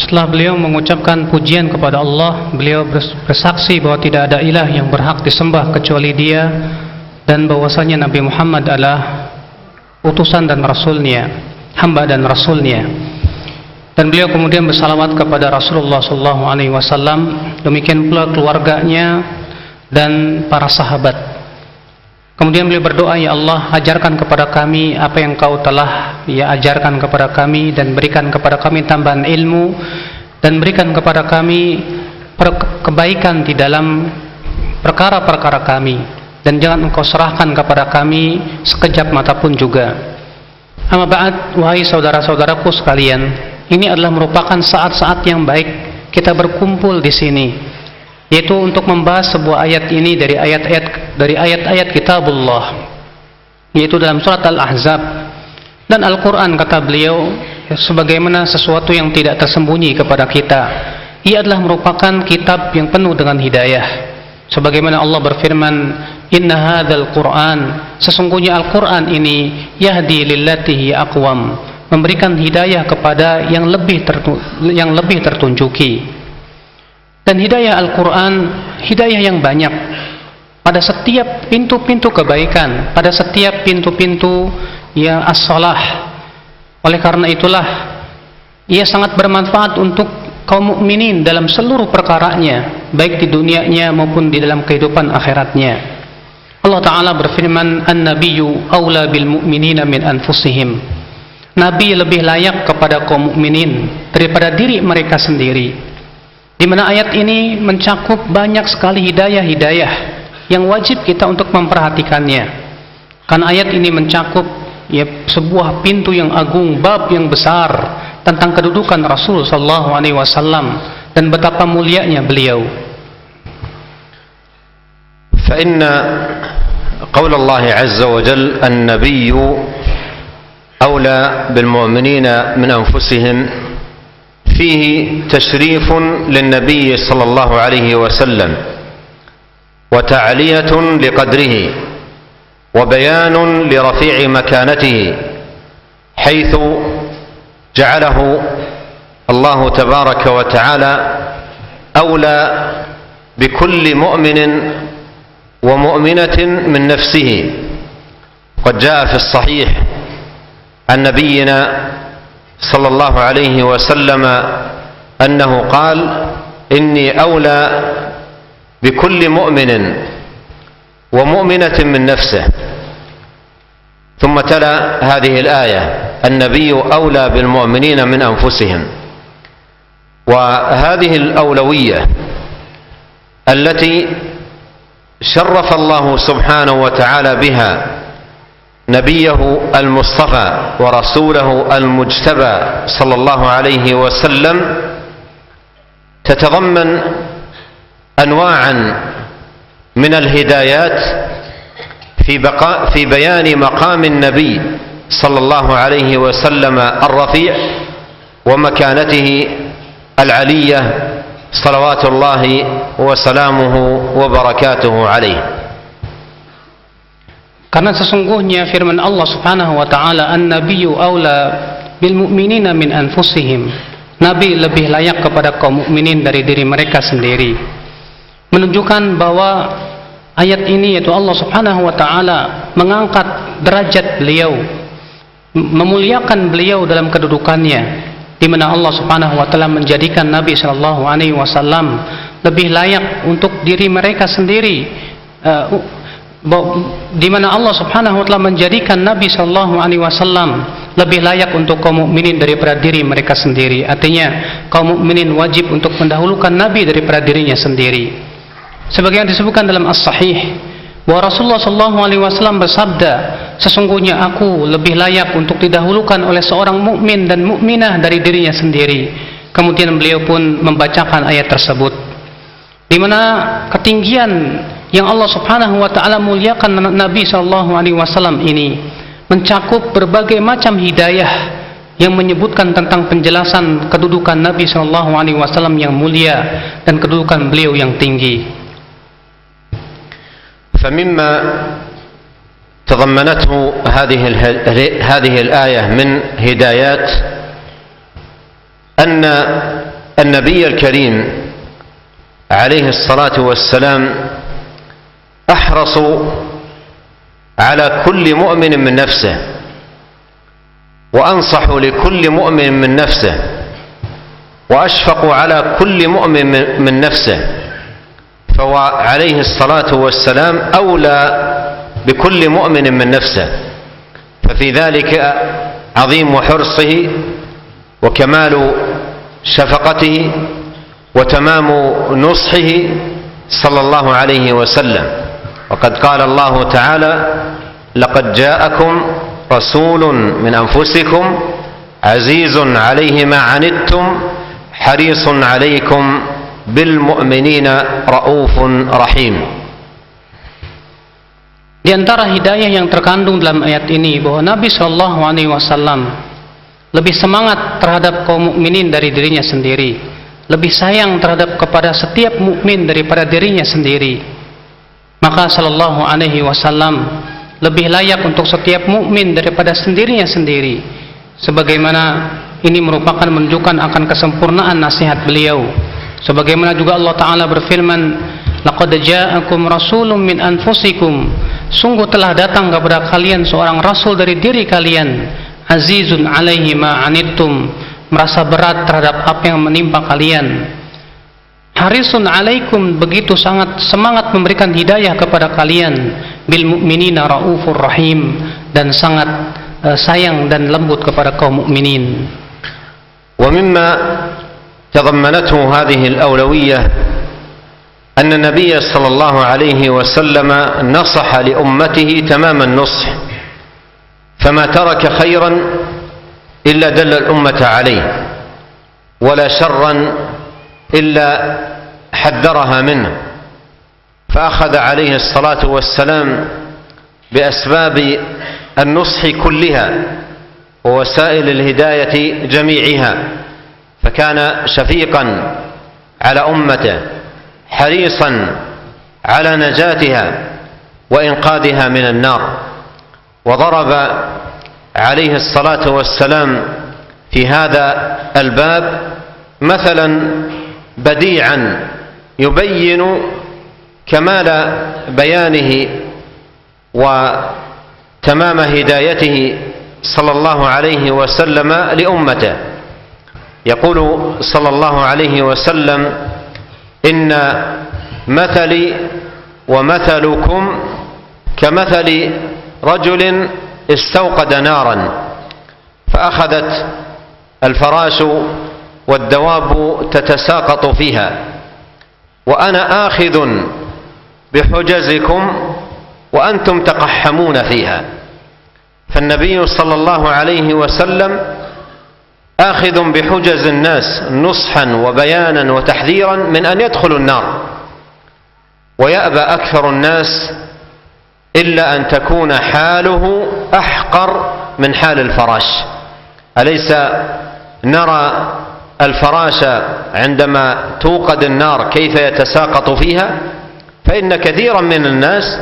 Setelah beliau mengucapkan pujian kepada Allah, beliau bersaksi bahwa tidak ada ilah yang berhak disembah kecuali Dia, dan bahwasanya Nabi Muhammad adalah utusan dan rasulnya, hamba dan rasulnya. Dan beliau kemudian bersalawat kepada Rasulullah SAW, demikian pula keluarganya dan para sahabat. Kemudian beliau berdoa, ya Allah, ajarkan kepada kami apa yang Kau telah ajarkan kepada kami, dan berikan kepada kami tambahan ilmu, dan berikan kepada kami kebaikan di dalam perkara-perkara kami, dan jangan Engkau serahkan kepada kami sekejap mata pun juga. Amma ba'd, wahai saudara-saudaraku sekalian, ini adalah merupakan saat-saat yang baik kita berkumpul di sini, yaitu untuk membahas sebuah ayat ini dari ayat-ayat kitabullah, yaitu dalam surat Al-Ahzab. Dan Al-Quran, kata beliau, sebagaimana sesuatu yang tidak tersembunyi kepada kita, ia adalah merupakan kitab yang penuh dengan hidayah. Sebagaimana Allah berfirman, inna hadzal Qur'an, sesungguhnya Al-Quran ini yahdi lillati hiya aqwam, memberikan hidayah kepada yang lebih tertunjuki. Dan hidayah Al-Quran, hidayah yang banyak pada setiap pintu-pintu kebaikan, pada setiap pintu-pintu yang as-salah. Oleh karena itulah ia sangat bermanfaat untuk kaum mukminin dalam seluruh perkaranya, baik di dunianya maupun di dalam kehidupan akhiratnya. Allah Ta'ala berfirman, an-nabiyyu awla bil mu'minina min anfusihim. Nabi lebih layak kepada kaum mukminin daripada diri mereka sendiri. Di mana ayat ini mencakup banyak sekali hidayah-hidayah yang wajib kita untuk memperhatikannya. Karena ayat ini mencakup sebuah pintu yang agung, bab yang besar tentang kedudukan Rasul sallallahu alaihi wasallam dan betapa mulianya beliau. Fa inna qaul Allah azza wa jalla an-nabiyyu awla bil mu'minina min anfusihim fihi tashrifun lin-nabiy sallallahu alaihi wasallam wa ta'liyatun liqadrihi wa bayanun li rafi'i makanatihi haythu جعله الله تبارك وتعالى أولى بكل مؤمن ومؤمنة من نفسه. قد جاء في الصحيح عن نبينا صلى الله عليه وسلم أنه قال إني أولى بكل مؤمن ومؤمنة من نفسه. ثم تلا هذه الآية النبي أولى بالمؤمنين من أنفسهم. وهذه الأولوية التي شرف الله سبحانه وتعالى بها نبيه المصطفى ورسوله المجتبى صلى الله عليه وسلم تتضمن أنواعا من الهدايات في بيان مقام النبي صلى الله عليه وسلم الرفيع ومكانته العلية صلوات الله وسلامه وبركاته عليه. Karena sesungguhnya firman Allah Subhanahu wa taala, an-nabiyyu aula bil mu'minina min anfusihim. Nabi lebih layak kepada kaum mukminin dari diri mereka sendiri. Menunjukkan bahwa ayat ini, yaitu Allah Subhanahu wa taala mengangkat derajat beliau, memuliakan beliau dalam kedudukannya, di mana Allah Subhanahu wa taala menjadikan Nabi sallallahu alaihi wasallam lebih layak untuk diri mereka sendiri, di mana Allah Subhanahu wa taala menjadikan Nabi sallallahu alaihi wasallam lebih layak untuk kaum mukminin daripada diri mereka sendiri. Artinya kaum mukminin wajib untuk mendahulukan Nabi daripada dirinya sendiri. Sebagaimana disebutkan dalam As-Sahih bahwa Rasulullah SAW bersabda, sesungguhnya aku lebih layak untuk didahulukan oleh seorang mukmin dan mukminah dari dirinya sendiri. Kemudian beliau pun membacakan ayat tersebut, di mana ketinggian yang Allah Subhanahu wa taala muliakan Nabi SAW ini mencakup berbagai macam hidayah yang menyebutkan tentang penjelasan kedudukan Nabi SAW yang mulia dan kedudukan beliau yang tinggi. فمما تضمنته هذه الآية من هدايات أن النبي الكريم عليه الصلاة والسلام أحرص على كل مؤمن من نفسه، وأنصح لكل مؤمن من نفسه، وأشفق على كل مؤمن من نفسه، فهو عليه الصلاة والسلام أولى بكل مؤمن من نفسه، ففي ذلك عظيم حرصه وكمال شفقته وتمام نصحه صلى الله عليه وسلم. وقد قال الله تعالى: لقد جاءكم رسول من أنفسكم عزيز عليه ما عنتم حريص عليكم بالمؤمنين رؤوف رحيم. Di antara hidayah yang terkandung dalam ayat ini bahwa Nabi Shallallahu Alaihi Wasallam lebih semangat terhadap kaum mukminin dari dirinya sendiri, lebih sayang terhadap kepada setiap mukmin daripada dirinya sendiri. Maka Shallallahu Alaihi Wasallam lebih layak untuk setiap mukmin daripada sendirinya sendiri. Sebagaimana ini merupakan menunjukkan akan kesempurnaan nasihat beliau. Sebagaimana juga Allah Ta'ala berfirman, laqad ja'akum rasulun min anfusikum, sungguh telah datang kepada kalian seorang rasul dari diri kalian, azizun alaihi ma anittum, merasa berat terhadap apa yang menimpa kalian, harisun alaikum, begitu sangat semangat memberikan hidayah kepada kalian, bil mu'minina raufur rahim, dan sangat sayang dan lembut kepada kaum mukminin. Wa mimma تضمنته هذه الأولوية أن النبي صلى الله عليه وسلم نصح لأمته تمام النصح، فما ترك خيرا إلا دل الأمة عليه، ولا شرا إلا حذرها منه، فأخذ عليه الصلاة والسلام بأسباب النصح كلها ووسائل الهداية جميعها، فكان شفيقا على أمته، حريصا على نجاتها وإنقاذها من النار. وضرب عليه الصلاة والسلام في هذا الباب مثلا بديعا يبين كمال بيانه وتمام هدايته صلى الله عليه وسلم لأمته. يقول صلى الله عليه وسلم: إن مثلي ومثلكم كمثل رجل استوقد نارا فأخذت الفراش والدواب تتساقط فيها، وأنا آخذ بحجزكم وأنتم تقحمون فيها. فالنبي صلى الله عليه وسلم آخذ بحجز الناس نصحا وبيانا وتحذيرا من أن يدخلوا النار، ويأبى أكثر الناس إلا أن تكون حاله أحقر من حال الفراش. أليس نرى الفراش عندما توقد النار كيف يتساقط فيها؟ فإن كثيرا من الناس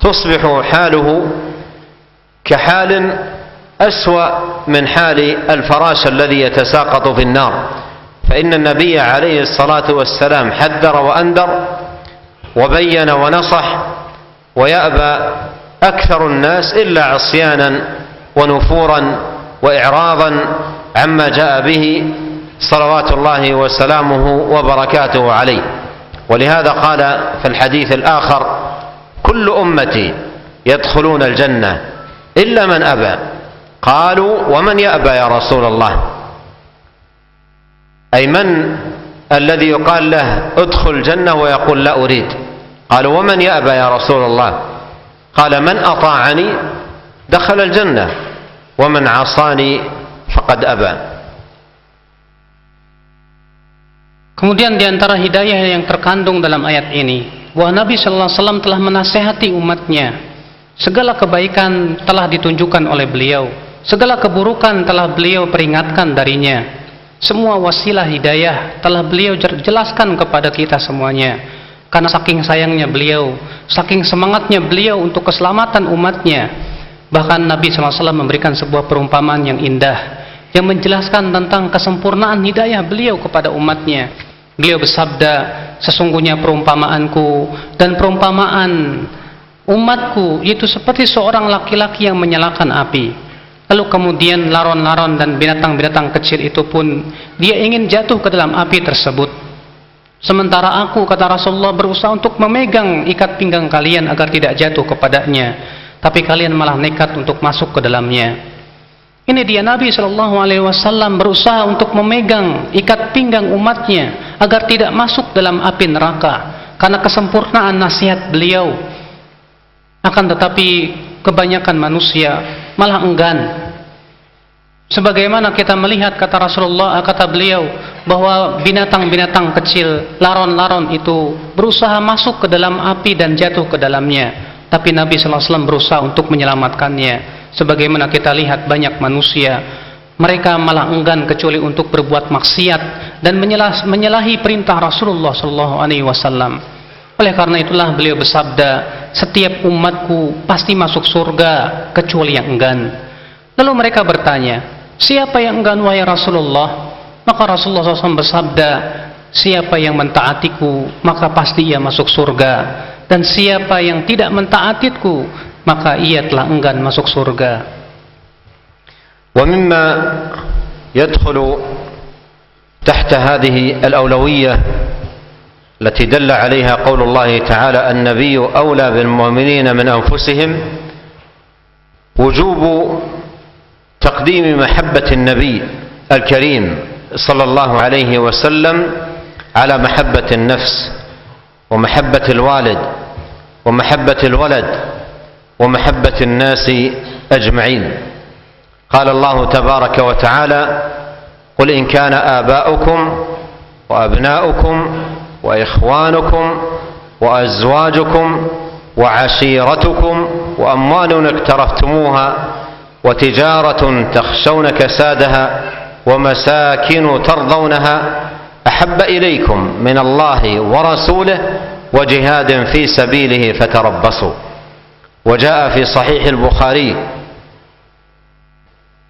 تصبح حاله كحال أسوأ من حال الفراش الذي يتساقط في النار. فإن النبي عليه الصلاة والسلام حذر وأنذر وبين ونصح، ويأبى أكثر الناس إلا عصيانا ونفورا وإعراضا عما جاء به صلوات الله وسلامه وبركاته عليه. ولهذا قال في الحديث الآخر: كل أمتي يدخلون الجنة إلا من أبى. قالوا: ومن يأبى يا رسول الله؟ أي من الذي يقال له ادخل الجنة ويقول لا أريد؟ قالوا: ومن يأبى يا رسول الله؟ قال: من أطاعني دخل الجنة ومن عصاني فقد أبى. Kemudian di antara hidayah yang terkandung dalam ayat ini bahwa Nabi Sallallahu Alaihi Wasallam telah menasihati umatnya, segala kebaikan telah ditunjukkan oleh beliau, segala keburukan telah beliau peringatkan darinya, semua wasilah hidayah telah beliau jelaskan kepada kita semuanya. Karena saking sayangnya beliau, saking semangatnya beliau untuk keselamatan umatnya, bahkan Nabi SAW memberikan sebuah perumpamaan yang indah, yang menjelaskan tentang kesempurnaan hidayah beliau kepada umatnya. Beliau bersabda, sesungguhnya perumpamaanku dan perumpamaan umatku itu seperti seorang laki-laki yang menyalakan api. Lalu kemudian laron-laron dan binatang-binatang kecil itu pun dia ingin jatuh ke dalam api tersebut. Sementara aku, kata Rasulullah, berusaha untuk memegang ikat pinggang kalian agar tidak jatuh kepadanya, tapi kalian malah nekat untuk masuk ke dalamnya. Ini dia Nabi SAW berusaha untuk memegang ikat pinggang umatnya agar tidak masuk dalam api neraka karena kesempurnaan nasihat beliau. Akan tetapi kebanyakan manusia malah enggan. Sebagaimana kita melihat, kata Rasulullah, kata beliau, bahwa binatang-binatang kecil, laron-laron itu berusaha masuk ke dalam api dan jatuh ke dalamnya, tapi Nabi SAW berusaha untuk menyelamatkannya. Sebagaimana kita lihat banyak manusia, mereka malah enggan kecuali untuk berbuat maksiat dan menyalahi perintah Rasulullah SAW. Oleh karena itulah beliau bersabda, setiap umatku pasti masuk surga kecuali yang enggan. Lalu mereka bertanya, siapa yang enggan wahai Rasulullah? Maka Rasulullah SAW bersabda, siapa yang mentaatiku maka pasti ia masuk surga, dan siapa yang tidak mentaatiku maka ia telah enggan masuk surga. ومما يدخل تحت هذه الأولوية التي دل عليها قول الله تعالى النبي أولى بالمؤمنين من أنفسهم وجوب تقديم محبة النبي الكريم صلى الله عليه وسلم على محبة النفس ومحبة الوالد ومحبة الولد ومحبة الناس أجمعين. قال الله تبارك وتعالى قل إن كان آباؤكم وأبناؤكم وإخوانكم وأزواجكم وعشيرتكم وأموال اقترفتموها وتجارة تخشون كسادها ومساكن ترضونها أحب إليكم من الله ورسوله وجهاد في سبيله فتربصوا. وجاء في صحيح البخاري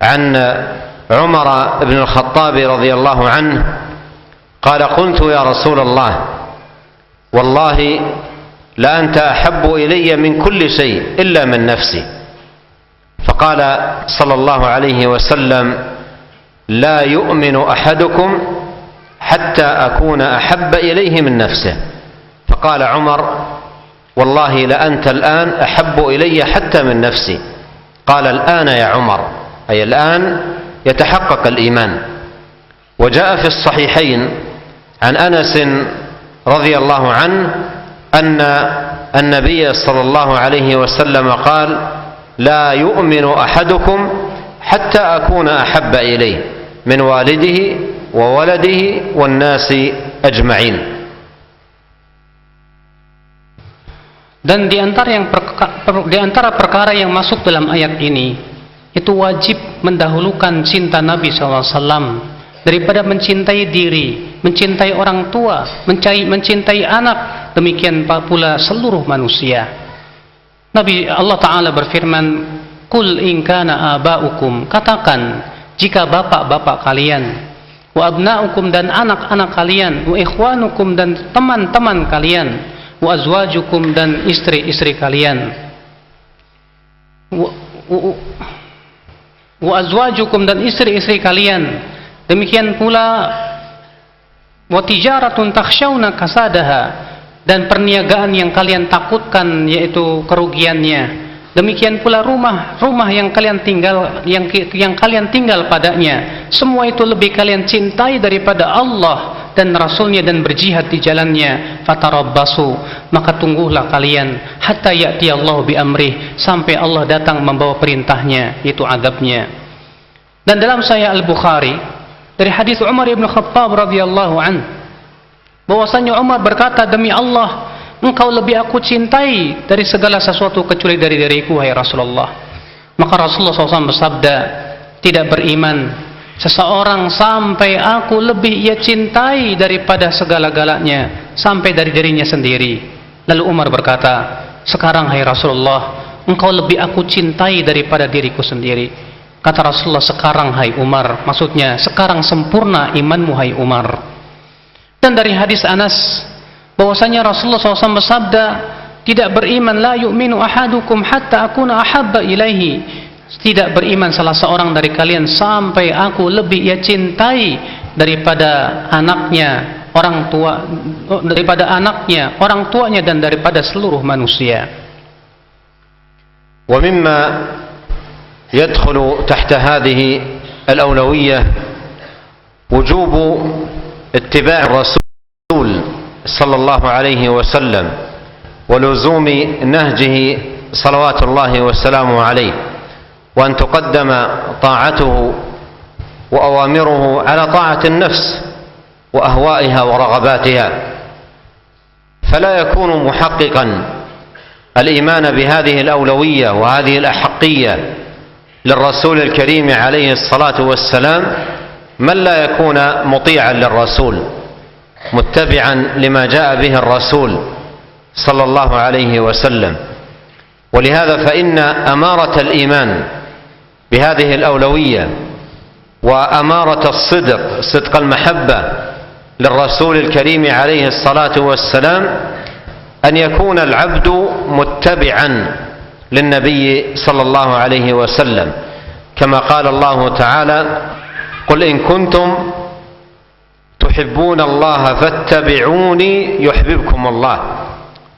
عن عمر بن الخطاب رضي الله عنه قال قلت يا رسول الله والله لأنت أحب إلي من كل شيء إلا من نفسي. فقال صلى الله عليه وسلم لا يؤمن أحدكم حتى أكون أحب إليه من نفسه. فقال عمر والله لأنت الآن أحب إلي حتى من نفسي. قال الآن يا عمر، أي الآن يتحقق الإيمان. وجاء في الصحيحين عن أنس رضي الله عنه أن النبي صلى الله عليه وسلم قال لا يؤمن أحدكم حتى أكون أحب إليه من والده وولده والناس أجمعين. Dan di antara perkara yang masuk dalam ayat ini, itu wajib mendahulukan cinta Nabi SAW daripada mencintai diri, mencintai orang tua, mencintai anak, demikian pula seluruh manusia. Allah Ta'ala berfirman, Qul in kana aba'ukum, katakan jika bapak-bapak kalian, wa abna'ukum dan anak-anak kalian, wa ikhwanukum dan teman-teman kalian, wa azwajukum dan istri-istri kalian, wa azwajukum dan istri-istri kalian, demikian pula wa tijaratun takhshawna kasadaha, dan perniagaan yang kalian takutkan yaitu kerugiannya, demikian pula rumah yang kalian tinggal yang kalian tinggal padanya, semua itu lebih kalian cintai daripada Allah dan Rasulnya dan berjihad di jalannya. Fatarabbasu, maka tungguhlah kalian hatta ya'ti Allah bi amrih, sampai Allah datang membawa perintahnya, yaitu azabnya. Dan dalam Sahih Al-Bukhari dari hadis Umar ibn Khattab radhiyallahu an, bahwasanya Umar berkata, demi Allah, engkau lebih aku cintai dari segala sesuatu kecuali dari diriku, hai Rasulullah. Maka Rasulullah SAW bersabda, tidak beriman seseorang sampai aku lebih ia cintai daripada segala-galanya, sampai dari dirinya sendiri. Lalu Umar berkata, sekarang hai Rasulullah, engkau lebih aku cintai daripada diriku sendiri. Kata Rasulullah, sekarang hai Umar, maksudnya sekarang sempurna imanmu hai Umar. Dan dari hadis Anas bahwasanya Rasulullah SAW bersabda, tidak beriman, la yu'minu ahadukum hatta akuna ahabba ilaihi, tidak beriman salah seorang dari kalian sampai aku lebih ia cintai daripada anaknya, orang tuanya dan daripada seluruh manusia. ومما يدخل تحت هذه الأولوية وجوب اتباع الرسول صلى الله عليه وسلم ولزوم نهجه صلوات الله وسلامه عليه، وأن تقدم طاعته وأوامره على طاعة النفس وأهوائها ورغباتها، فلا يكون محققا الإيمان بهذه الأولوية وهذه الأحقية للرسول الكريم عليه الصلاة والسلام من لا يكون مطيعا للرسول متبعا لما جاء به الرسول صلى الله عليه وسلم. ولهذا فإن أمارة الإيمان بهذه الأولوية وأمارة صدق المحبة للرسول الكريم عليه الصلاة والسلام أن يكون العبد متبعا للنبي صلى الله عليه وسلم، كما قال الله تعالى: قل إن كنتم تحبون الله فاتبعوني يحببكم الله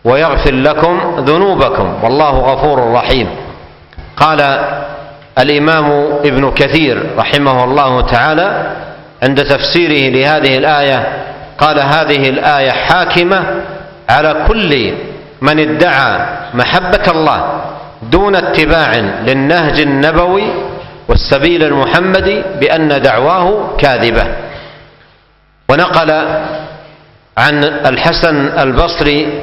ويغفر لكم ذنوبكم والله غفور رحيم. قال الإمام ابن كثير رحمه الله تعالى عند تفسيره لهذه الآية قال: هذه الآية حاكمة على كل من ادعى محبة الله دون اتباع للنهج النبوي والسبيل المحمدي بأن دعواه كاذبة. ونقل عن الحسن البصري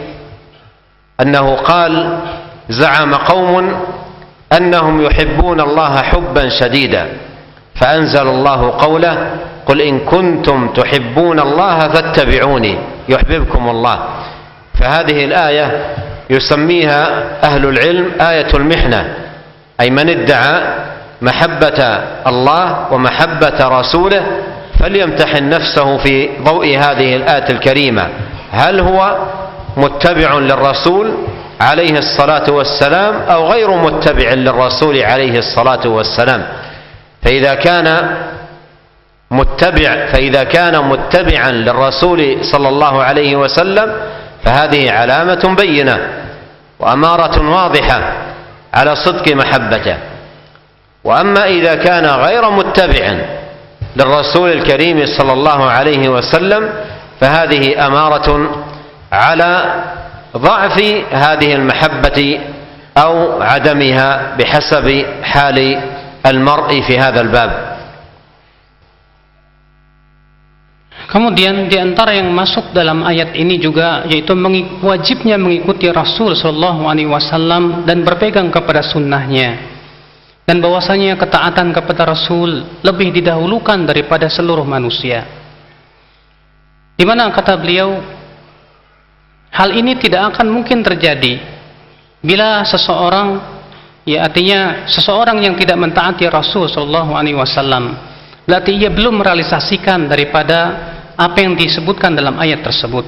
أنه قال: زعم قوم أنهم يحبون الله حبا شديدا فأنزل الله قوله: قل إن كنتم تحبون الله فاتبعوني يحببكم الله. فهذه الآية يسميها أهل العلم آية المحنة، أي من ادعى محبة الله ومحبة رسوله فليمتحن نفسه في ضوء هذه الآية الكريمة، هل هو متبع للرسول عليه الصلاة والسلام أو غير متبع للرسول عليه الصلاة والسلام. فإذا كان متبعا للرسول صلى الله عليه وسلم فهذه علامة بينة وأمارة واضحة على صدق محبته. وأما إذا كان غير متبع للرسول الكريم صلى الله عليه وسلم فهذه أمارة على ضعف هذه المحبة أو عدمها بحسب حال المرء في هذا الباب. Kemudian di antara yang masuk dalam ayat ini juga yaitu wajibnya mengikuti Rasul sallallahu alaihi wasallam dan berpegang kepada sunnahnya, dan bahwasanya ketaatan kepada Rasul lebih didahulukan daripada seluruh manusia. Di mana kata beliau, hal ini tidak akan mungkin terjadi bila seseorang, ya artinya seseorang yang tidak mentaati Rasul sallallahu alaihi wasallam, berarti ia belum merealisasikan daripada apa yang disebutkan dalam ayat tersebut.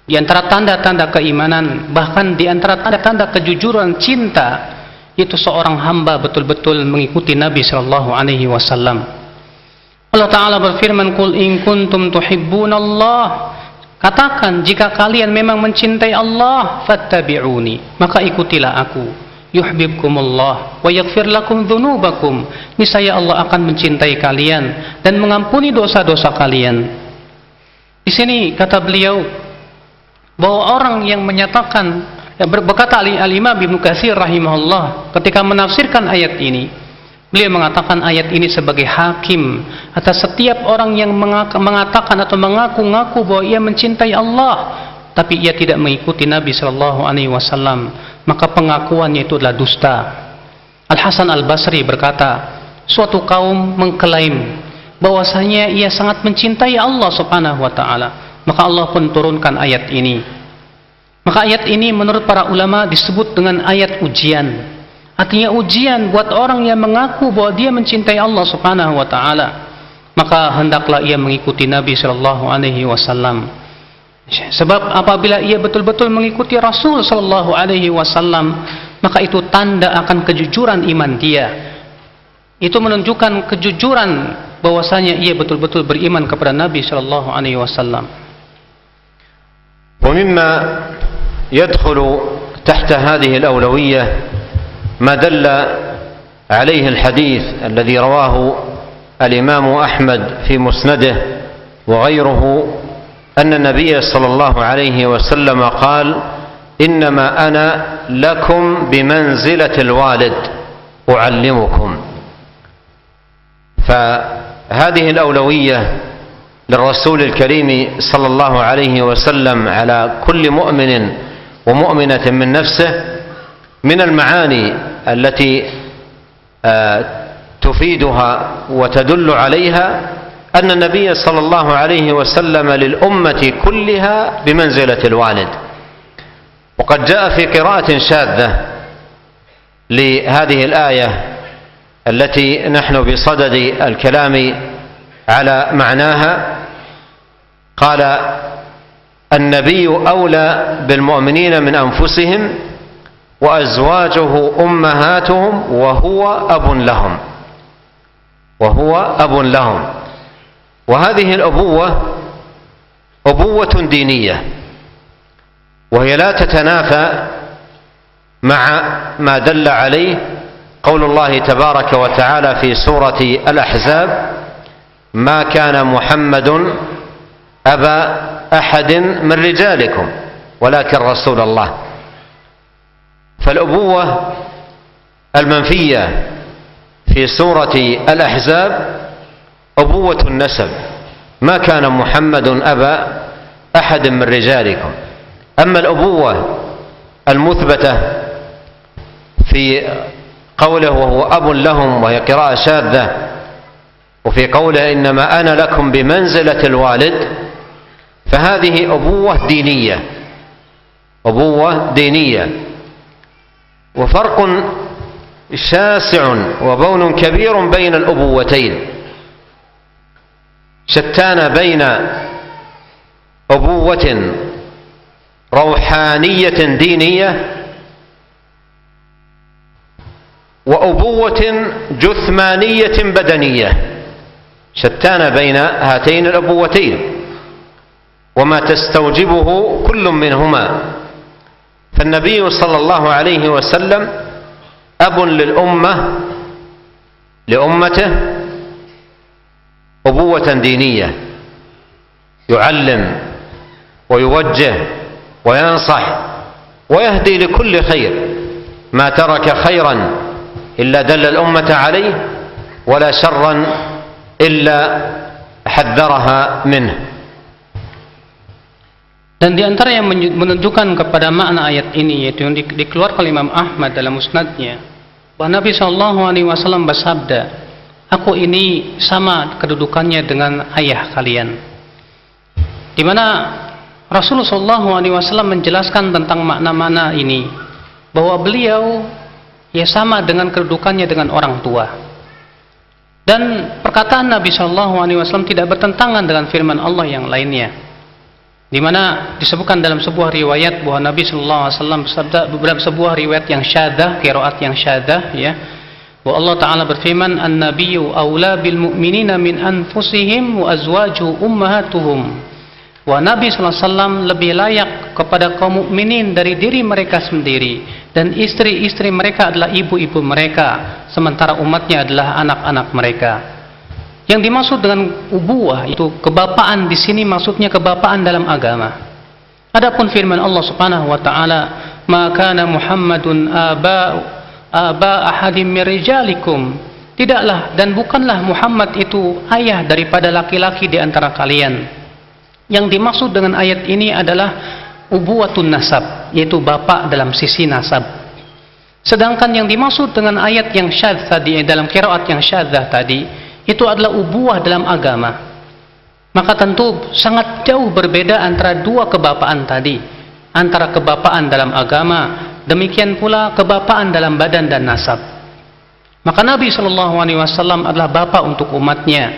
Di antara tanda-tanda keimanan, bahkan di antara tanda-tanda kejujuran cinta, itu seorang hamba betul-betul mengikuti Nabi sallallahu alaihi wasallam. Allah Ta'ala berfirman, "Qul in kuntum tuhibbunallah." Katakan, jika kalian memang mencintai Allah, fattabi'uni, maka ikutilah aku. Yuhibbukumullah wa yaghfir lakum dzunubakum. Niscaya Allah akan mencintai kalian dan mengampuni dosa-dosa kalian. Di sini kata beliau bahwa orang yang menyatakan, berkata Al-Imam Ibnu Katsir rahimahullah ketika menafsirkan ayat ini, beliau mengatakan ayat ini sebagai hakim atas setiap orang yang mengatakan atau mengaku-ngaku bahwa ia mencintai Allah tapi ia tidak mengikuti Nabi sallallahu alaihi wasallam, maka pengakuannya itu adalah dusta. Al-Hasan Al-Basri berkata, suatu kaum mengklaim bahwasanya ia sangat mencintai Allah subhanahu wa ta'ala, maka Allah pun turunkan ayat ini. Maka ayat ini menurut para ulama disebut dengan ayat ujian. Artinya ujian buat orang yang mengaku bahwa dia mencintai Allah Subhanahu wa taala. Maka hendaklah ia mengikuti Nabi sallallahu alaihi wasallam. Sebab apabila ia betul-betul mengikuti Rasul sallallahu alaihi wasallam, maka itu tanda akan kejujuran iman dia. Itu menunjukkan kejujuran bahwasanya ia betul-betul beriman kepada Nabi sallallahu alaihi wasallam. ومما يدخل تحت هذه الأولوية ما دل عليه الحديث الذي رواه الإمام أحمد في مسنده وغيره أن النبي صلى الله عليه وسلم قال إنما أنا لكم بمنزلة الوالد أعلمكم. فهذه الأولوية للرسول الكريم صلى الله عليه وسلم على كل مؤمن ومؤمنة من نفسه من المعاني التي تفيدها وتدل عليها أن النبي صلى الله عليه وسلم للأمة كلها بمنزلة الوالد. وقد جاء في قراءة شاذة لهذه الآية التي نحن بصدد الكلام على معناها قال النبي أولى بالمؤمنين من أنفسهم وأزواجه أمهاتهم وهو أب لهم. وهذه الأبوة أبوة دينية، وهي لا تتنافى مع ما دل عليه قول الله تبارك وتعالى في سورة الأحزاب ما كان محمد أبا أحد من رجالكم ولكن رسول الله. فالأبوة المنفية في سورة الأحزاب أبوة النسب، ما كان محمد أبا أحد من رجالكم. أما الأبوة المثبتة في قوله وهو أب لهم وهي قراءة شاذة، وفي قوله إنما أنا لكم بمنزلة الوالد، فهذه أبوة دينية وفرق شاسع وبون كبير بين الأبوتين، شتان بين أبوة روحانية دينية وأبوة جثمانية بدنية، شتان بين هاتين الأبوتين وما تستوجبه كل منهما. فالنبي صلى الله عليه وسلم أب لأمته أبوة دينية، يعلم ويوجه وينصح ويهدي لكل خير، ما ترك خيرا إلا دل الأمة عليه ولا شرا إلا حذرها منه. Dan di antara yang menunjukkan kepada makna ayat ini, yaitu yang dikeluarkan Imam Ahmad dalam musnadnya, bahwa Nabi SAW bersabda, aku ini sama kedudukannya dengan ayah kalian. Di mana Rasulullah SAW menjelaskan tentang makna-makna ini, bahwa beliau ya sama dengan kedudukannya dengan orang tua. Dan perkataan Nabi SAW tidak bertentangan dengan firman Allah yang lainnya, di mana disebutkan dalam sebuah riwayat bahwa Nabi SAW bersabda, dalam sebuah riwayat yang syadzah, qiraat yang syadzah, ya, bahwa Allah Ta'ala berfirman, an-nabiyyu awla bil mu'minina min anfusihim wa azwajuhu ummahatuhum. Wa Nabi SAW lebih layak kepada kaum mukminin dari diri mereka sendiri, dan istri-istri mereka adalah ibu-ibu mereka, sementara umatnya adalah anak-anak mereka. Yang dimaksud dengan ubuwah itu kebapaan, di sini maksudnya kebapaan dalam agama. Adapun firman Allah Subhanahu wa taala, "Ma kana Muhammadun aba ahadim min rijalikum." Tidaklah dan bukanlah Muhammad itu ayah daripada laki-laki di antara kalian. Yang dimaksud dengan ayat ini adalah ubuwatun nasab, yaitu bapak dalam sisi nasab. Sedangkan yang dimaksud dengan ayat yang syadz tadi, dalam qiraat yang syadzah tadi, itu adalah ubuwah dalam agama. Maka tentu sangat jauh berbeda antara dua kebapaan tadi, antara kebapaan dalam agama demikian pula kebapaan dalam badan dan nasab. Maka Nabi SAW adalah bapa untuk umatnya,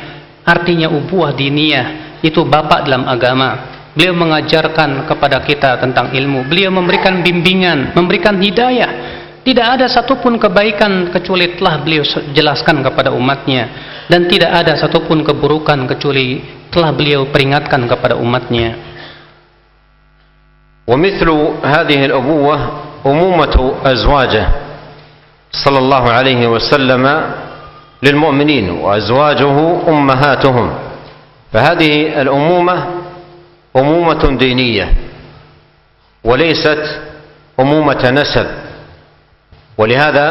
artinya ubuwah diniyah, itu bapa dalam agama. Beliau mengajarkan kepada kita tentang ilmu, beliau memberikan bimbingan, memberikan hidayah. Tidak ada satupun kebaikan kecuali telah beliau jelaskan kepada umatnya, dan tidak ada satupun keburukan kecuali telah beliau peringatkan kepada umatnya. ومثل هذه الأبوة أمومة أزواجه صلى الله عليه وسلم للمؤمنين وأزواجه أمهاتهم، فهذه الأمومة أمومة دينية وليست أمومة نسب، ولهذا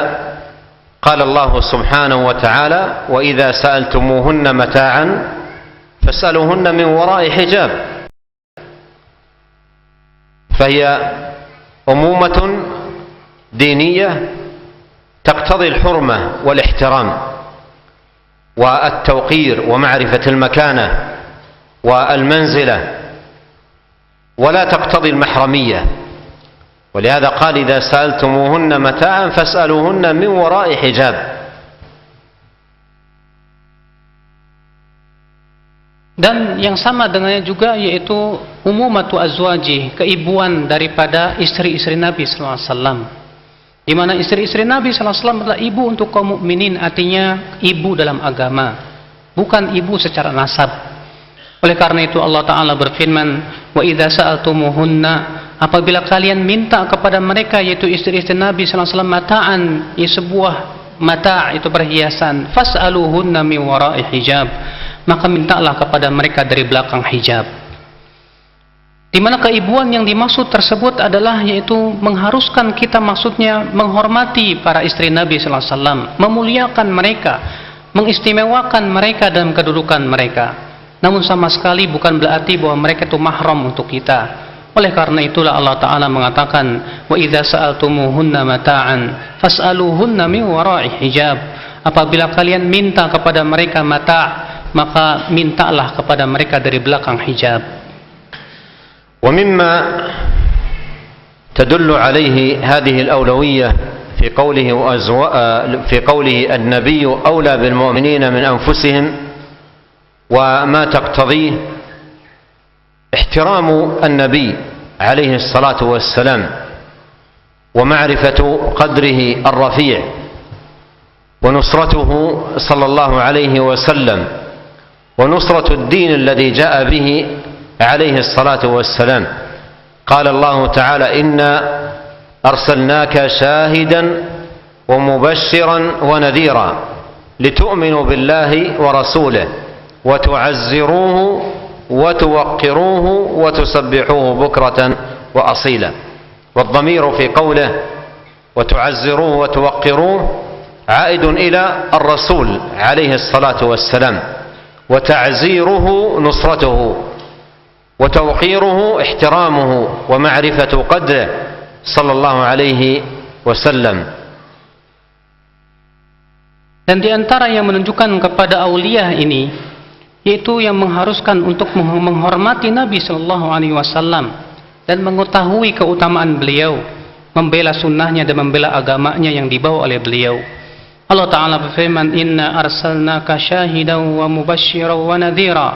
قال الله سبحانه وتعالى: وإذا سألتموهن متاعا فاسألوهن من وراء حجاب. فهي أمومة دينية تقتضي الحرمة والاحترام والتوقير ومعرفة المكانة والمنزلة، ولا تقتضي المحرمية، ولهذا قال: إذا سألتموهن متاعا فاسألوهن من وراء حجاب. Dan yang sama dengannya juga yaitu umumatu azwaji, keibuan daripada istri-istri Nabi SAW, di mana istri-istri Nabi SAW adalah ibu untuk kaum mukminin, artinya ibu dalam agama, bukan ibu secara nasab. Oleh karena itu Allah Ta'ala berfirman, wa idza sa'altumuhunna, apabila kalian minta kepada mereka, yaitu istri-istri Nabi SAW, mata'an, sebuah mata' itu perhiasan, fas'aluhunna min wara'i hijab, maka mintalah kepada mereka dari belakang hijab. Di mana keibuan yang dimaksud tersebut adalah yaitu mengharuskan kita, maksudnya menghormati para istri Nabi SAW, memuliakan mereka, mengistimewakan mereka dalam kedudukan mereka. Namun sama sekali bukan berarti bahwa mereka itu mahram untuk kita. Oleh karena itulah Allah Ta'ala mengatakan, wa idza sa'altumuhunna mata'an fas'aluhunna min wara'i hijab, apabila kalian minta kepada mereka mata', maka mintalah kepada mereka dari belakang hijab. ومما تدل عليه هذه الأولوية في قوله النبي أولى بالمؤمنين من أنفسهم، وما تقتضيه احترام النبي عليه الصلاة والسلام ومعرفة قدره الرفيع ونصرته صلى الله عليه وسلم ونصرة الدين الذي جاء به عليه الصلاة والسلام. قال الله تعالى: إنا أرسلناك شاهدا ومبشرا ونذيرا لتؤمنوا بالله ورسوله وتعزروه وتوقروه وتسبحوه بكرة وأصيلا. والضمير في قوله وتعزروه وتوقروه عائد إلى الرسول عليه الصلاة والسلام، وتعزيره نصرته، وتوقيره احترامه ومعرفة قدره صلى الله عليه وسلم. Dan di antara yang menunjukkan kepada aulia ini, yaitu yang mengharuskan untuk menghormati Nabi Sallallahu Alaihi Wasallam dan mengetahui keutamaan beliau, membela sunnahnya dan membela agamanya yang dibawa oleh beliau. Allah Ta'ala berfirman, Inna arsalnaka syahidan wa mubasyiran wa nadhira.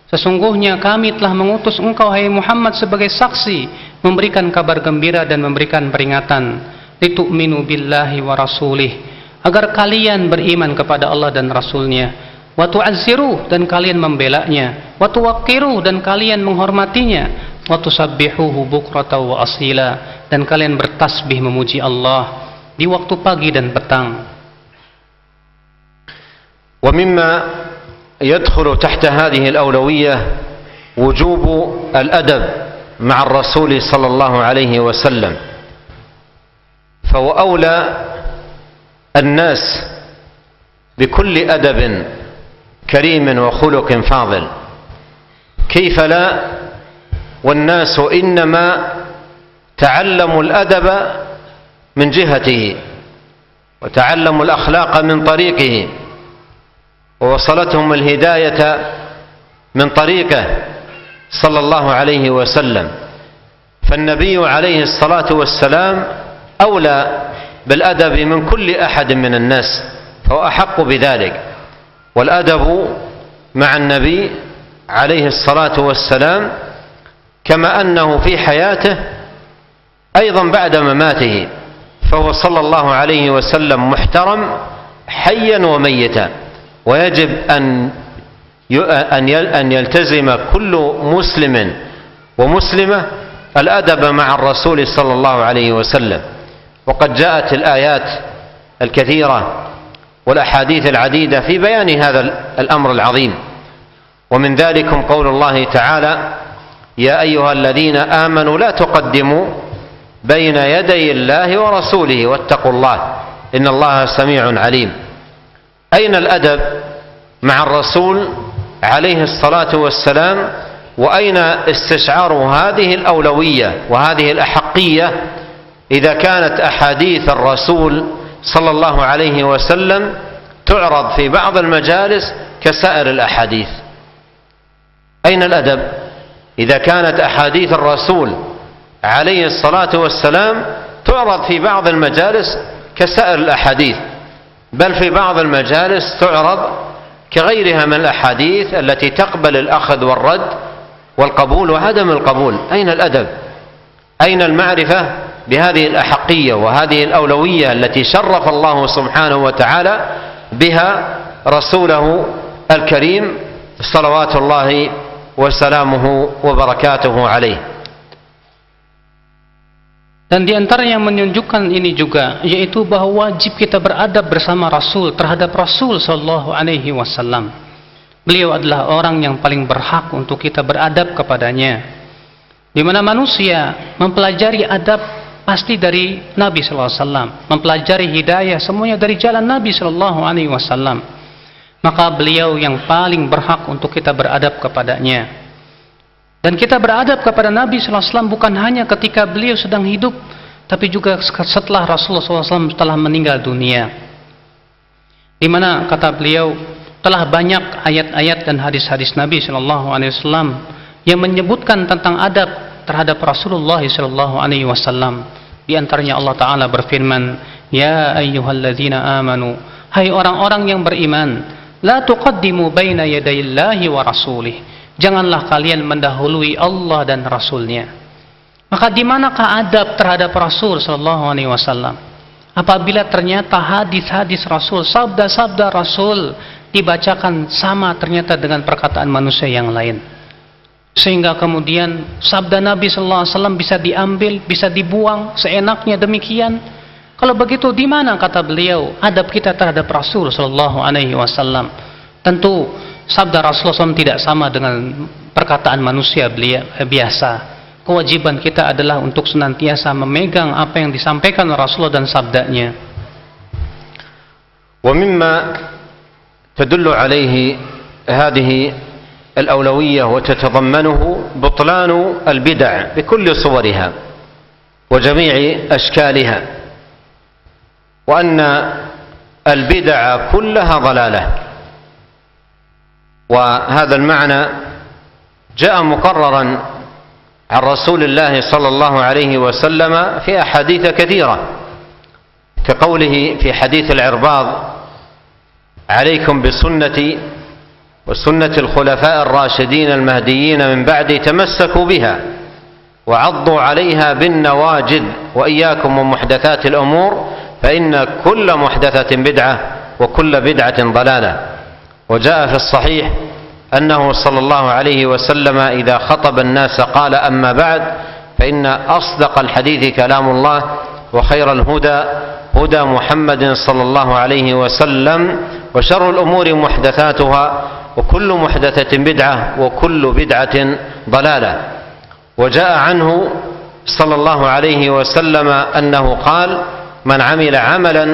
Sesungguhnya kami telah mengutus engkau, hai Muhammad, sebagai saksi, memberikan kabar gembira dan memberikan peringatan. Litu'minu billahi wa rasulih, agar kalian beriman kepada Allah dan Rasulnya. Wa tu'azziruh, dan kalian membelanya. Wa tuwaqqiruh, dan kalian menghormatinya. Wa tusabbihuhu bukratan wa asila, dan kalian bertasbih memuji Allah di waktu pagi dan petang. ومما يدخل تحت هذه الأولوية وجوب الأدب مع الرسول صلى الله عليه وسلم، فهو أولى الناس بكل أدب كريم وخلق فاضل. كيف لا والناس إنما تعلموا الأدب من جهته وتعلموا الأخلاق من طريقه ووصلتهم الهداية من طريقه صلى الله عليه وسلم. فالنبي عليه الصلاة والسلام أولى بالأدب من كل أحد من الناس، فهو أحق بذلك. والأدب مع النبي عليه الصلاة والسلام كما أنه في حياته أيضا بعد مماته، فهو صلى الله عليه وسلم محترم حيا وميتا، ويجب أن يلتزم كل مسلم ومسلمة الأدب مع الرسول صلى الله عليه وسلم. وقد جاءت الآيات الكثيرة والأحاديث العديدة في بيان هذا الأمر العظيم، ومن ذلكم قول الله تعالى: يا أيها الذين آمنوا لا تقدموا بين يدي الله ورسوله واتقوا الله إن الله سميع عليم. أين الأدب مع الرسول عليه الصلاة والسلام؟ وأين استشعار هذه الأولوية وهذه الأحقية إذا كانت أحاديث الرسول صلى الله عليه وسلم تعرض في بعض المجالس كسائر الأحاديث؟ أين الأدب إذا كانت أحاديث الرسول عليه الصلاة والسلام تعرض في بعض المجالس كسائر الأحاديث، بل في بعض المجالس تعرض كغيرها من الأحاديث التي تقبل الأخذ والرد والقبول وعدم القبول؟ أين الأدب؟ أين المعرفة بهذه الأحقية وهذه الأولوية التي شرف الله سبحانه وتعالى بها رسوله الكريم صلوات الله وسلامه وبركاته عليه؟ Dan di antara yang menunjukkan ini juga yaitu bahwa wajib kita beradab bersama Rasul terhadap Rasul sallallahu alaihi wasallam. Beliau adalah orang yang paling berhak untuk kita beradab kepadanya. Di mana manusia mempelajari adab pasti dari Nabi sallallahu alaihi wasallam, mempelajari hidayah semuanya dari jalan Nabi sallallahu alaihi wasallam. Maka beliau yang paling berhak untuk kita beradab kepadanya. Dan kita beradab kepada Nabi sallallahu alaihi wasallam bukan hanya ketika beliau sedang hidup, tapi juga setelah Rasulullah SAW telah meninggal dunia. Di mana kata beliau telah banyak ayat-ayat dan hadis-hadis Nabi sallallahu alaihi wasallam yang menyebutkan tentang adab terhadap Rasulullah sallallahu alaihi wasallam. Di antaranya Allah Taala berfirman, "Ya ayyuhalladzina amanu," hai orang-orang yang beriman, "la tuqaddimu baina yadayillahi wa rasulih." Janganlah kalian mendahului Allah dan Rasulnya. Maka di manakah adab terhadap Rasul sallallahu alaihi wasallam? Apabila ternyata hadis-hadis Rasul, sabda-sabda Rasul dibacakan sama ternyata dengan perkataan manusia yang lain. Sehingga kemudian sabda Nabi sallallahu alaihi wasallam bisa diambil, bisa dibuang seenaknya demikian. Kalau begitu di mana kata beliau adab kita terhadap Rasul sallallahu alaihi wasallam? Tentu sabda Rasulullah SAW tidak sama dengan perkataan manusia biasa. Kewajiban kita adalah untuk senantiasa memegang apa yang disampaikan Rasulullah dan sabdanya. ومما تدل عليه هذه الأولوية وتتضمنه بطلان البدع بكل صورها وجميع أشكالها، وأن البدع كلها ضلالة. وهذا المعنى جاء مقررا عن رسول الله صلى الله عليه وسلم في أحاديث كثيرة، كقوله في حديث العرباض: عليكم بسنتي وسنة الخلفاء الراشدين المهديين من بعدي تمسكوا بها وعضوا عليها بالنواجذ وإياكم ومحدثات الأمور فإن كل محدثة بدعة وكل بدعة ضلالة. وجاء في الصحيح أنه صلى الله عليه وسلم إذا خطب الناس قال: أما بعد فإن أصدق الحديث كلام الله وخير الهدى هدى محمد صلى الله عليه وسلم وشر الأمور محدثاتها وكل محدثة بدعة وكل بدعة ضلالة. وجاء عنه صلى الله عليه وسلم أنه قال: من عمل عملا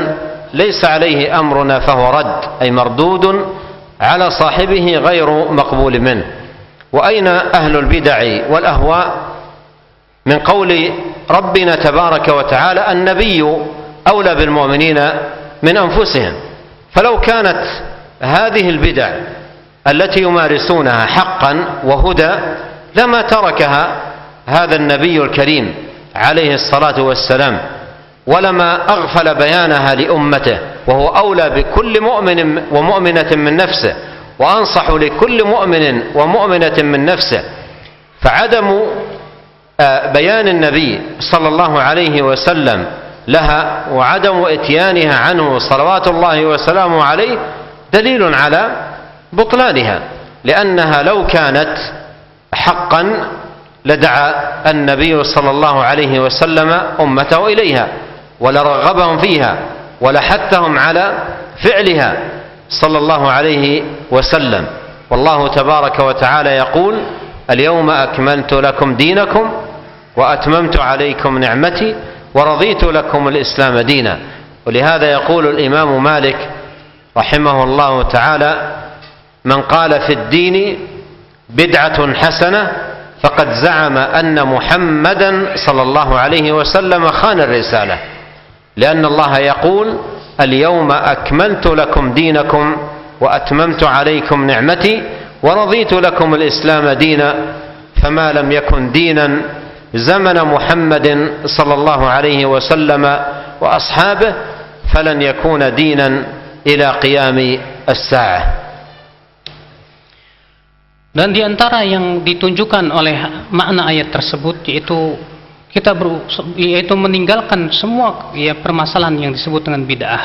ليس عليه أمرنا فهو رد، أي مردود على صاحبه غير مقبول منه. وأين أهل البدع والأهواء من قول ربنا تبارك وتعالى: النبي أولى بالمؤمنين من أنفسهم؟ فلو كانت هذه البدع التي يمارسونها حقا وهدى لما تركها هذا النبي الكريم عليه الصلاة والسلام، ولما أغفل بيانها لأمته، وهو أولى بكل مؤمن ومؤمنة من نفسه، وأنصح لكل مؤمن ومؤمنة من نفسه. فعدم بيان النبي صلى الله عليه وسلم لها وعدم إتيانها عنه صلوات الله وسلامه عليه دليل على بطلانها، لأنها لو كانت حقا لدعا النبي صلى الله عليه وسلم أمته إليها ولرغبهم فيها ولحثهم على فعلها صلى الله عليه وسلم. والله تبارك وتعالى يقول: اليوم أكملت لكم دينكم وأتممت عليكم نعمتي ورضيت لكم الإسلام دينا. ولهذا يقول الإمام مالك رحمه الله تعالى: من قال في الدين بدعة حسنة فقد زعم أن محمدا صلى الله عليه وسلم خان الرسالة، لأن الله يقول: اليوم أكملت لكم دينكم وأتممت عليكم نعمتي ورضيت لكم الإسلام دينا. فما لم يكن دينا زمن محمد صلى الله عليه وسلم وأصحابه فلن يكون دينا إلى قيام الساعة. Dan di antara yang ditunjukkan oleh makna ayat tersebut yaitu yaitu meninggalkan semua permasalahan yang disebut dengan bid'ah.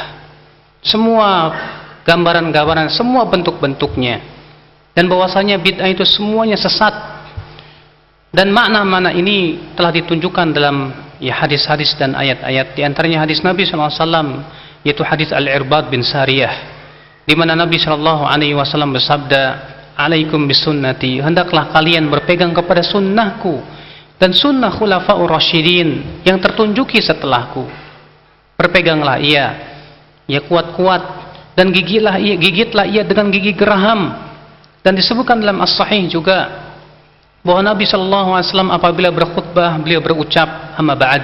Semua gambaran-gambaran, semua bentuk-bentuknya. Dan bahwasanya bid'ah itu semuanya sesat. Dan makna-makna ini telah ditunjukkan dalam hadis-hadis dan ayat-ayat. Di antaranya hadis Nabi SAW, yaitu hadis Al-Irbad bin Sariyah, di mana Nabi SAW bersabda, "Alaikum bisunnati, hendaklah kalian berpegang kepada sunnahku dan sunnah khulafaur rasyidin yang tertunjuki setelahku. Berpeganglah ia, ya kuat-kuat, dan gigitlah ia dengan gigi geraham." Dan disebutkan dalam As-Sahih juga bahwa Nabi SAW apabila berkhutbah beliau berucap, "Amma ba'd,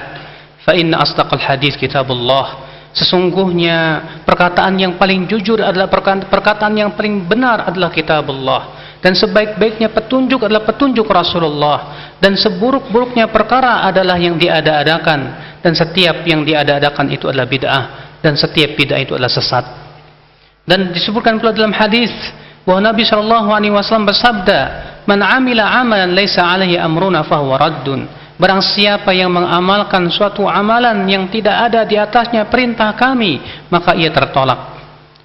fa inna asdaqal hadis kitabullah." Sesungguhnya perkataan yang paling jujur adalah perkataan yang paling benar adalah kitabullah, dan sebaik-baiknya petunjuk adalah petunjuk Rasulullah, dan seburuk-buruknya perkara adalah yang diada-adakan, dan setiap yang diada-adakan itu adalah bid'ah, dan setiap bid'ah itu adalah sesat. Dan disebutkan pula dalam hadis bahwa Nabi SAW bersabda, "Man amila amalan laisa alaihi amruna fahuwa raddun." Barang siapa yang mengamalkan suatu amalan yang tidak ada di atasnya perintah kami, maka ia tertolak.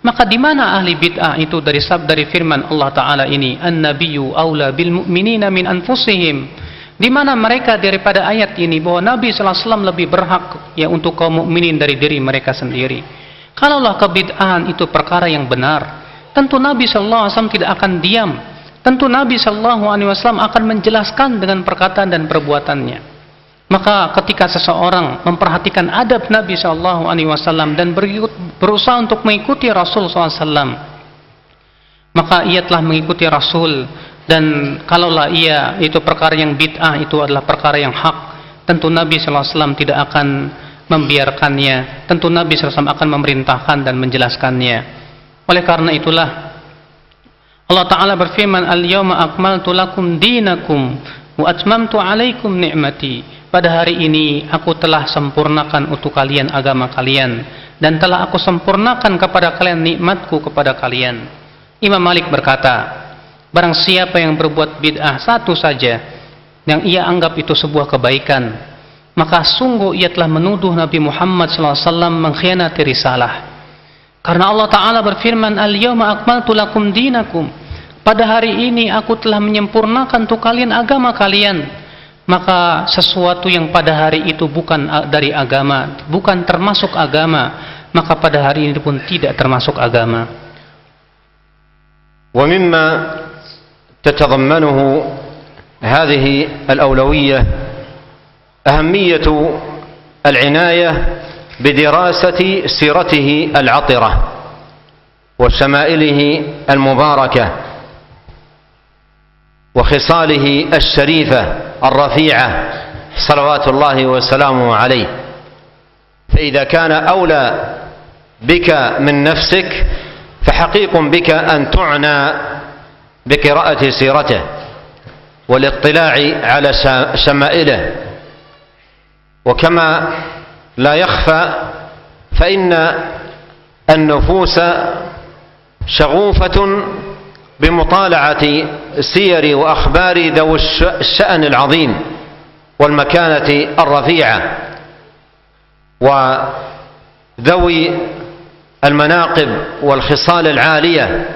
Maka di mana ahli bid'ah itu dari firman Allah Ta'ala ini, "An-nabiyyu aula bil mu'minina min anfusihim." Di mana mereka daripada ayat ini bahwa Nabi SAW lebih berhak untuk kaum mukminin dari diri mereka sendiri. Kalaulah kebid'ahan itu perkara yang benar, tentu Nabi SAW tidak akan diam. Tentu Nabi SAW akan menjelaskan dengan perkataan dan perbuatannya. Maka ketika seseorang memperhatikan adab Nabi SAW dan berusaha untuk mengikuti Rasul SAW, maka ia telah mengikuti Rasul. Dan kalaulah ia itu perkara yang bid'ah itu adalah perkara yang hak, tentu Nabi SAW tidak akan membiarkannya. Tentu Nabi SAW akan memerintahkan dan menjelaskannya. Oleh karena itulah Allah Ta'ala berfirman, "Al-yawma akmaltu lakum dinakum wa atmamtu alaikum ni'mati." Pada hari ini aku telah sempurnakan untuk kalian agama kalian, dan telah aku sempurnakan kepada kalian nikmatku kepada kalian. Imam Malik berkata, barang siapa yang berbuat bid'ah satu saja yang ia anggap itu sebuah kebaikan, maka sungguh ia telah menuduh Nabi Muhammad SAW mengkhianati risalah. Karena Allah Ta'ala berfirman, "Al-yawma akmaltu lakum dinakum." Pada hari ini aku telah menyempurnakan untuk kalian agama kalian. Maka sesuatu yang pada hari itu bukan dari agama, bukan termasuk agama, maka pada hari ini pun tidak termasuk agama. ومما تتضمنه هذه الأولوية أهمية العناية بدراسة سيرته العطرة وشمائله المباركة وخصاله الشريفة الرفيعة صلوات الله وسلامه عليه. فإذا كان أولى بك من نفسك فحقيق بك أن تعنى بقراءة سيرته والاطلاع على شمائله. وكما لا يخفى فإن النفوس شغوفة بمطالعة سير وأخبار ذوي الشأن العظيم والمكانة الرفيعة وذوي المناقب والخصال العالية،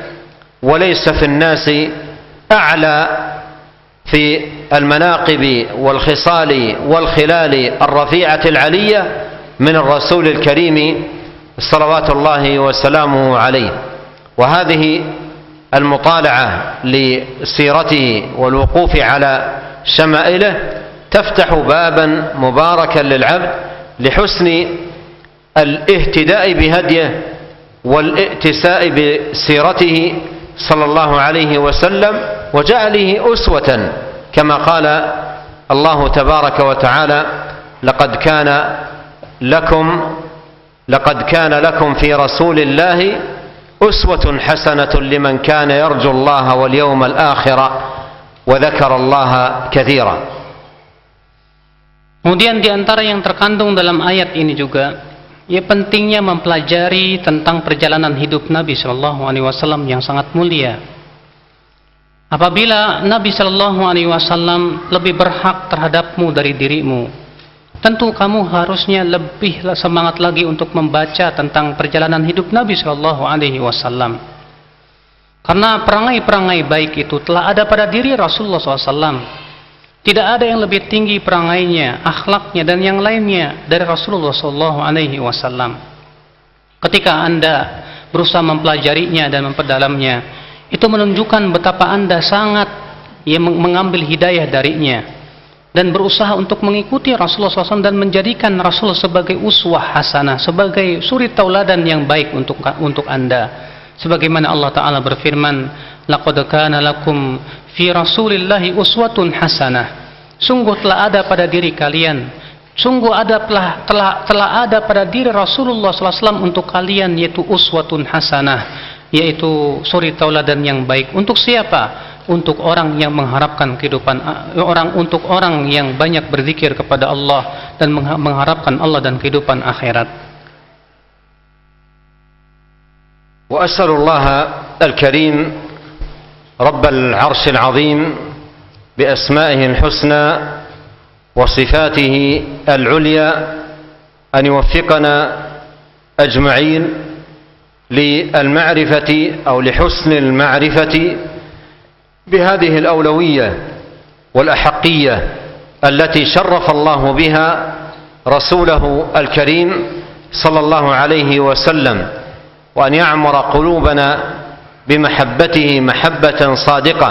وليس في الناس أعلى في المناقب والخصال والخلال الرفيعة العلية من الرسول الكريم صلوات الله وسلامه عليه. وهذه المطالعة لسيرته والوقوف على شمائله تفتح بابا مباركا للعبد لحسن الاهتداء بهديه والائتساء بسيرته صلى الله عليه وسلم وجعله أسوة، كما قال الله تبارك وتعالى: لقد كان لكم في رسول الله أسوة حسنة لمن كان يرجو الله واليوم الآخر وذكر الله كثيرا. Kemudian di antara yang terkandung dalam ayat ini juga, ya pentingnya mempelajari tentang perjalanan hidup Nabi Shallallahu Alaihi Wasallam yang sangat mulia. Apabila Nabi Shallallahu Alaihi Wasallam lebih berhak terhadapmu dari dirimu, tentu kamu harusnya lebih semangat lagi untuk membaca tentang perjalanan hidup Nabi Shallallahu Alaihi Wasallam. Karena perangai-perangai baik itu telah ada pada diri Rasulullah SAW. Tidak ada yang lebih tinggi perangainya, akhlaknya dan yang lainnya dari Rasulullah SAW. Ketika Anda berusaha mempelajarinya dan memperdalamnya, itu menunjukkan betapa Anda sangat mengambil hidayah darinya dan berusaha untuk mengikuti Rasulullah SAW dan menjadikan Rasul sebagai uswah hasanah, sebagai suri tauladan yang baik untuk Anda. Sebagaimana Allah Ta'ala berfirman, laqad kana lakum fi rasulillahi uswatun hasanah. Sungguh telah ada pada diri kalian, sungguh telah ada pada diri Rasulullah SAW untuk kalian, yaitu uswatun hasanah, yaitu suri tauladan yang baik. Untuk siapa? Untuk orang yang mengharapkan kehidupan, untuk orang yang banyak berzikir kepada Allah dan mengharapkan Allah dan kehidupan akhirat. وأسأل الله الكريم رب العرش العظيم بأسمائه الحسنى وصفاته العليا أن يوفقنا أجمعين للمعرفة أو لحسن المعرفة بهذه الأولوية والأحقية التي شرف الله بها رسوله الكريم صلى الله عليه وسلم، وأن يعمر قلوبنا بمحبته محبة صادقة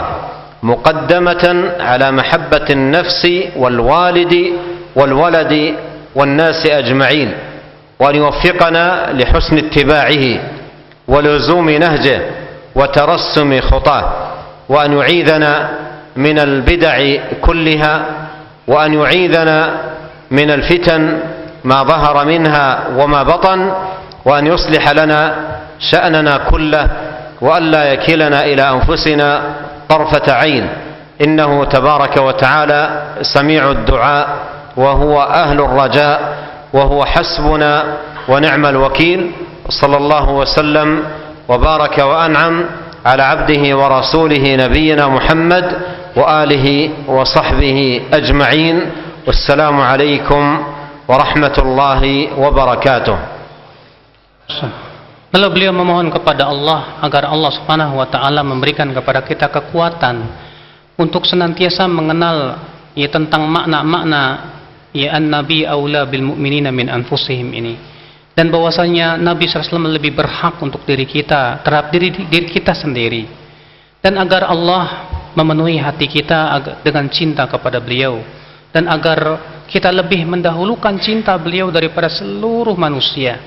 مقدمة على محبة النفس والوالد والولد والناس أجمعين، وأن يوفقنا لحسن اتباعه ولزوم نهجه وترسم خطاه، وأن يعيذنا من البدع كلها، وأن يعيذنا من الفتن ما ظهر منها وما بطن، وأن يصلح لنا شأننا كله وألا يكلنا إلى أنفسنا طرفة عين، إنه تبارك وتعالى سميع الدعاء وهو أهل الرجاء وهو حسبنا ونعم الوكيل. صلى الله وسلم وبارك وأنعم على عبده ورسوله نبينا محمد وآله وصحبه أجمعين، والسلام عليكم ورحمة الله وبركاته. Lalu beliau memohon kepada Allah agar Allah Subhanahu wa taala memberikan kepada kita kekuatan untuk senantiasa mengenal tentang makna-makna an-nabi aula bil mu'minina min anfusihim ini, dan bahwasanya Nabi SAW lebih berhak untuk diri kita terhadap diri kita sendiri, dan agar Allah memenuhi hati kita dengan cinta kepada beliau, dan agar kita lebih mendahulukan cinta beliau daripada seluruh manusia,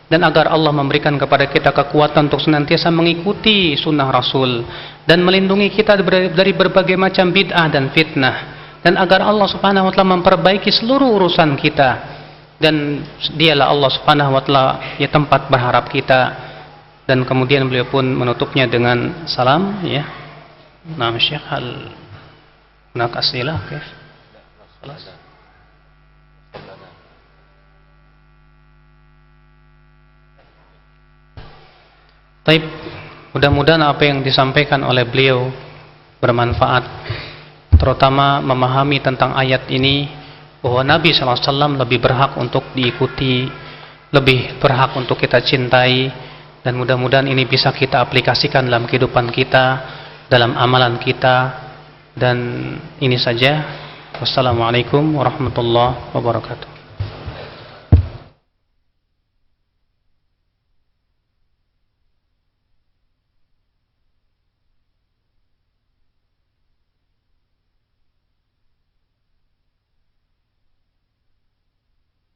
dan agar Allah memberikan kepada kita kekuatan untuk senantiasa mengikuti sunnah Rasul dan melindungi kita dari berbagai macam bid'ah dan fitnah, dan agar Allah Subhanahu wa taala memperbaiki seluruh urusan kita, dan dialah Allah Subhanahu wa taala tempat berharap kita. Dan kemudian beliau pun menutupnya dengan salam, ya. Nah, Syekh, hal nak asilah kif? Khalas. Taib, mudah-mudahan apa yang disampaikan oleh beliau bermanfaat, terutama memahami tentang ayat ini bahwa Nabi SAW lebih berhak untuk diikuti, lebih berhak untuk kita cintai, dan mudah-mudahan ini bisa kita aplikasikan dalam kehidupan kita, dalam amalan kita. Dan ini saja. Wassalamualaikum warahmatullahi wabarakatuh.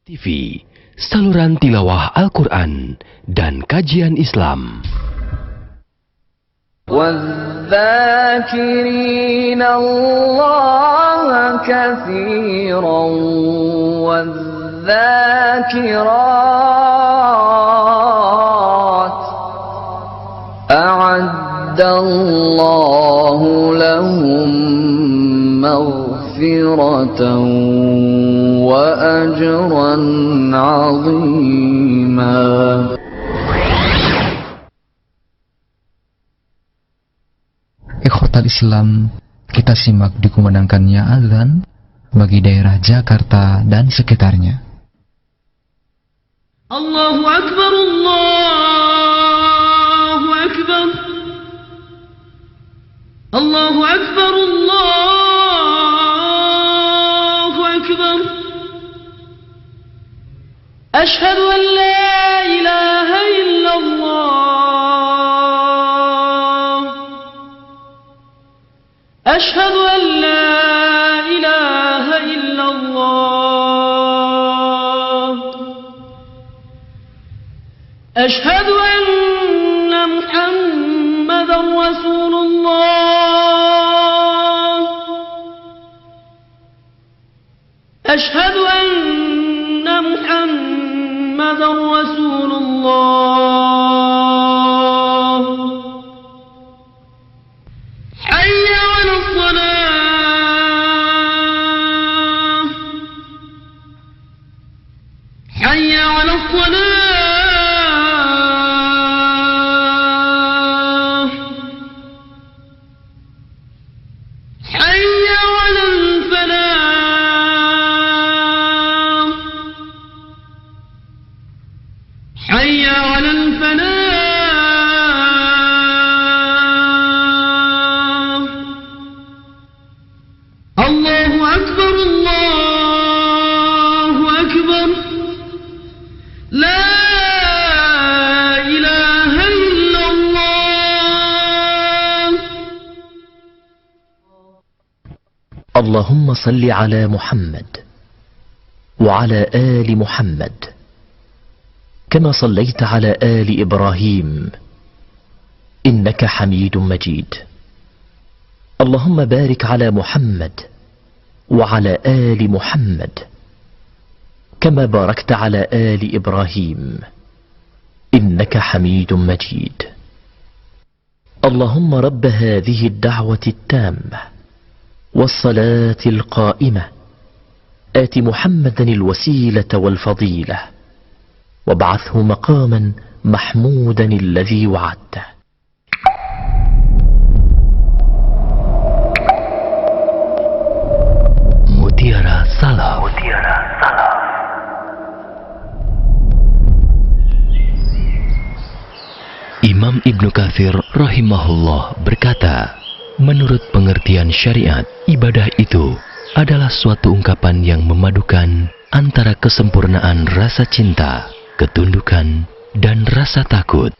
TV, saluran tilawah Al-Quran dan kajian Islam. وَالذَّاكِرِينَ اللَّهَ كَثِيرًا وَالذَّاكِرَاتِ أَعَدَّ اللَّهُ لَهُم مَّغْفِرَةً وَأَجْرًا عَظِيمًا. Ikhwatal Islam, kita simak dikumandangkannya azan bagi daerah Jakarta dan sekitarnya. Allahu Akbar, Allahu Akbar, Allahu Akbar, Allahu Akbar. Ashhadu an la ilaha illallah. أشهد أن لا إله إلا الله. أشهد أن محمدا رسول الله. أشهد أن محمدا رسول الله. حي على الصلاة. حي على الصلاة. حي على الفلاح. حي على الفلاح. الله أكبر، الله أكبر. لا إله إلا الله. اللهم صل على محمد وعلى آل محمد كما صليت على آل إبراهيم إنك حميد مجيد. اللهم بارك على محمد وعلى آل محمد كما باركت على آل إبراهيم إنك حميد مجيد. اللهم رب هذه الدعوة التامة والصلاة القائمة آت محمدا الوسيلة والفضيلة وابعثه مقاما محمودا الذي وعدته. Mutiara Salam. Imam Ibnu Katsir rahimahullah berkata, menurut pengertian syariat, ibadah itu adalah suatu ungkapan yang memadukan antara kesempurnaan rasa cinta, ketundukan, dan rasa takut.